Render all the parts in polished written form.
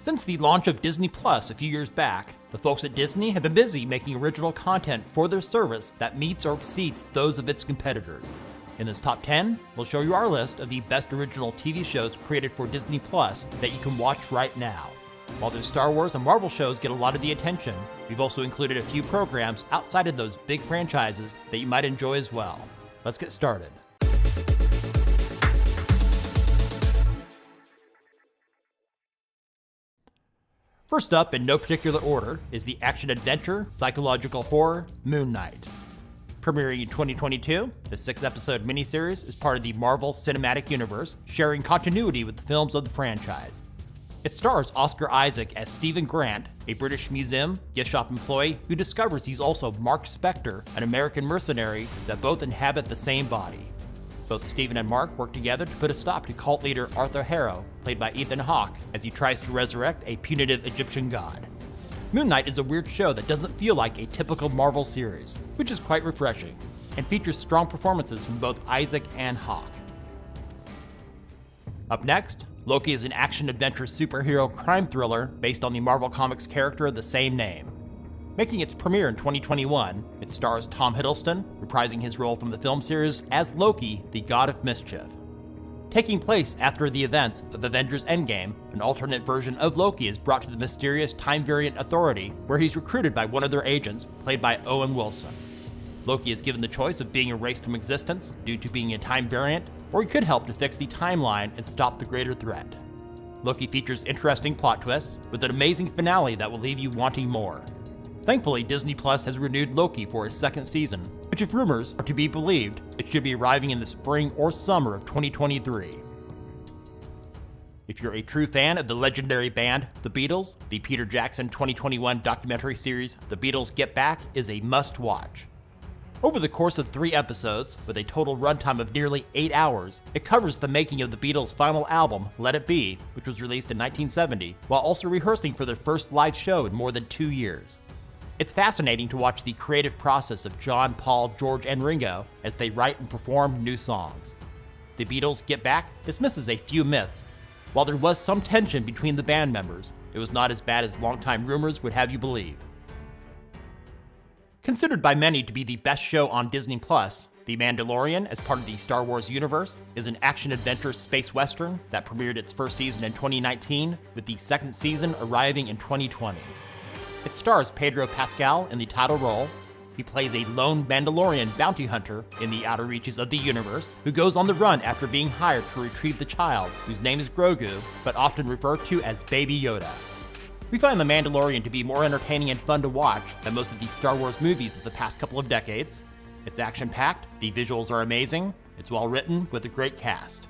Since the launch of Disney Plus a few years back, the folks at Disney have been busy making original content for their service that meets or exceeds those of its competitors. In this top 10, we'll show you our list of the best original TV shows created for Disney Plus that you can watch right now. While the Star Wars and Marvel shows get a lot of the attention, we've also included a few programs outside of those big franchises that you might enjoy as well. Let's get started. First up, in no particular order, is the action-adventure, psychological horror, Moon Knight. Premiering in 2022, the 6-episode miniseries is part of the Marvel Cinematic Universe, sharing continuity with the films of the franchise. It stars Oscar Isaac as Stephen Grant, a British museum gift shop employee who discovers he's also Mark Spector, an American mercenary that both inhabit the same body. Both Stephen and Mark work together to put a stop to cult leader Arthur Harrow, played by Ethan Hawke, as he tries to resurrect a punitive Egyptian god. Moon Knight is a weird show that doesn't feel like a typical Marvel series, which is quite refreshing, and features strong performances from both Isaac and Hawke. Up next, Loki is an action-adventure superhero crime thriller based on the Marvel Comics character of the same name. Making its premiere in 2021, it stars Tom Hiddleston, reprising his role from the film series as Loki, the God of Mischief. Taking place after the events of Avengers Endgame, an alternate version of Loki is brought to the mysterious Time Variant Authority, where he's recruited by one of their agents, played by Owen Wilson. Loki is given the choice of being erased from existence due to being a time variant, or he could help to fix the timeline and stop the greater threat. Loki features interesting plot twists, with an amazing finale that will leave you wanting more. Thankfully, Disney Plus has renewed Loki for a second season, which, if rumors are to be believed, it should be arriving in the spring or summer of 2023. If you're a true fan of the legendary band The Beatles, the Peter Jackson 2021 documentary series The Beatles Get Back is a must-watch. Over the course of 3 episodes, with a total runtime of nearly 8 hours, it covers the making of the Beatles' final album, Let It Be, which was released in 1970, while also rehearsing for their first live show in more than 2 years. It's fascinating to watch the creative process of John, Paul, George, and Ringo as they write and perform new songs. The Beatles Get Back dismisses a few myths. While there was some tension between the band members, it was not as bad as longtime rumors would have you believe. Considered by many to be the best show on Disney Plus, The Mandalorian, as part of the Star Wars universe, is an action-adventure space western that premiered its first season in 2019, with the second season arriving in 2020. It stars Pedro Pascal in the title role. He plays a lone Mandalorian bounty hunter in the outer reaches of the universe who goes on the run after being hired to retrieve the child, whose name is Grogu, but often referred to as Baby Yoda. We find The Mandalorian to be more entertaining and fun to watch than most of the Star Wars movies of the past couple of decades. It's action-packed, the visuals are amazing, it's well-written with a great cast.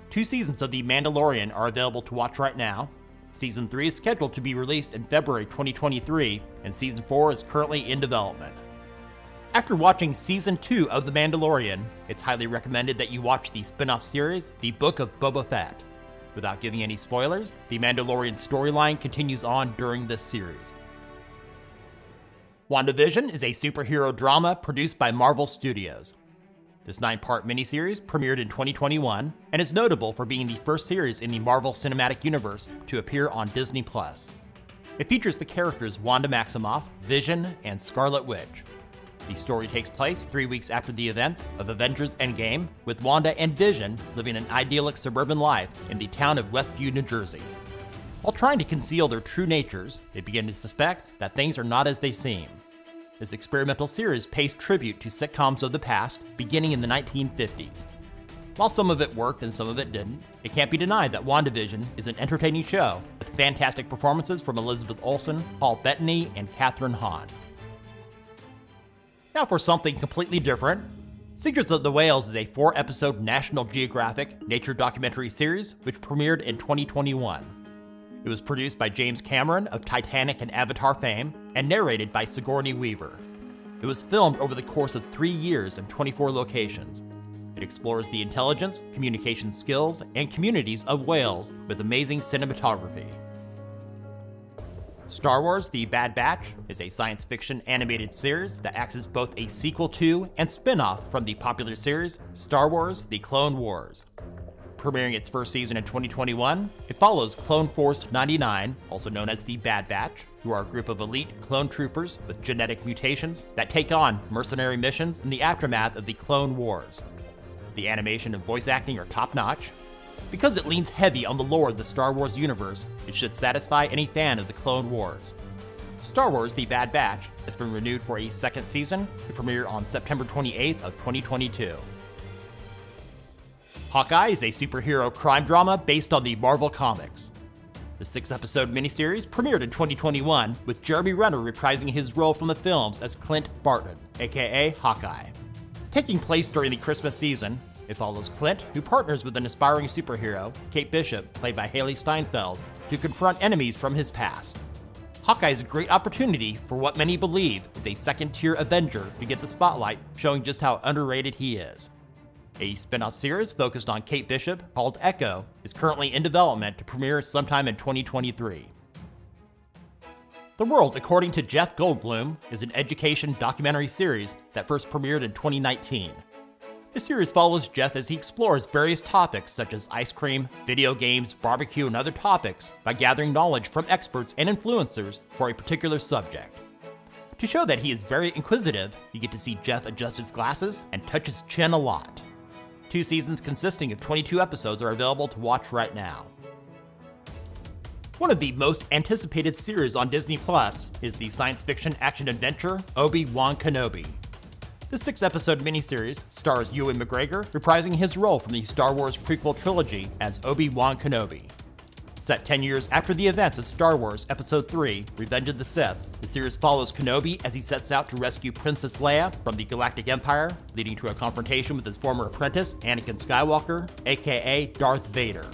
2 seasons of The Mandalorian are available to watch right now. Season 3 is scheduled to be released in February 2023, and Season 4 is currently in development. After watching Season 2 of The Mandalorian, it's highly recommended that you watch the spin-off series, The Book of Boba Fett. Without giving any spoilers, The Mandalorian storyline continues on during this series. WandaVision is a superhero drama produced by Marvel Studios. This 9-part miniseries premiered in 2021 and is notable for being the first series in the Marvel Cinematic Universe to appear on Disney Plus. It features the characters Wanda Maximoff, Vision, and Scarlet Witch. The story takes place 3 weeks after the events of Avengers Endgame, with Wanda and Vision living an idyllic suburban life in the town of Westview, New Jersey. While trying to conceal their true natures, they begin to suspect that things are not as they seem. This experimental series pays tribute to sitcoms of the past, beginning in the 1950s. While some of it worked and some of it didn't, it can't be denied that WandaVision is an entertaining show, with fantastic performances from Elizabeth Olsen, Paul Bettany, and Kathryn Hahn. Now for something completely different. Secrets of the Whales is a 4-episode National Geographic nature documentary series which premiered in 2021. It was produced by James Cameron of Titanic and Avatar fame and narrated by Sigourney Weaver. It was filmed over the course of 3 years in 24 locations. It explores the intelligence, communication skills, and communities of whales with amazing cinematography. Star Wars: The Bad Batch is a science fiction animated series that acts as both a sequel to and spin-off from the popular series Star Wars: The Clone Wars. premiering its first season in 2021, it follows Clone Force 99, also known as the Bad Batch, who are a group of elite clone troopers with genetic mutations that take on mercenary missions in the aftermath of the Clone Wars. The animation and voice acting are top-notch. Because it leans heavy on the lore of the Star Wars universe, it should satisfy any fan of the Clone Wars. Star Wars The Bad Batch has been renewed for a second season to premiere on September 28th of 2022. Hawkeye is a superhero crime drama based on the Marvel Comics. The 6-episode miniseries premiered in 2021 with Jeremy Renner reprising his role from the films as Clint Barton, aka Hawkeye. Taking place during the Christmas season, it follows Clint, who partners with an aspiring superhero, Kate Bishop, played by Hailee Steinfeld, to confront enemies from his past. Hawkeye is a great opportunity for what many believe is a second-tier Avenger to get the spotlight, showing just how underrated he is. A spin-off series focused on Kate Bishop, called Echo, is currently in development to premiere sometime in 2023. The World According to Jeff Goldblum is an education documentary series that first premiered in 2019. The series follows Jeff as he explores various topics such as ice cream, video games, barbecue, and other topics by gathering knowledge from experts and influencers for a particular subject. To show that he is very inquisitive, you get to see Jeff adjust his glasses and touch his chin a lot. 2 seasons consisting of 22 episodes are available to watch right now. One of the most anticipated series on Disney Plus is the science fiction action-adventure Obi-Wan Kenobi. The 6-episode miniseries stars Ewan McGregor reprising his role from the Star Wars prequel trilogy as Obi-Wan Kenobi. Set 10 years after the events of Star Wars Episode 3, Revenge of the Sith, the series follows Kenobi as he sets out to rescue Princess Leia from the Galactic Empire, leading to a confrontation with his former apprentice, Anakin Skywalker, aka Darth Vader.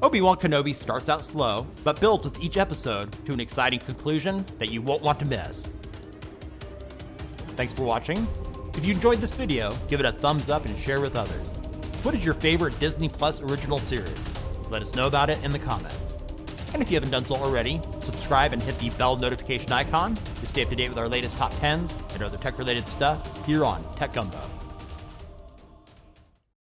Obi-Wan Kenobi starts out slow, but builds with each episode to an exciting conclusion that you won't want to miss. Thanks for watching. If you enjoyed this video, give it a thumbs up and share with others. What is your favorite Disney Plus original series? Let us know about it in the comments. And if you haven't done so already, subscribe and hit the bell notification icon to stay up to date with our latest top 10s and other tech-related stuff here on Tech Gumbo.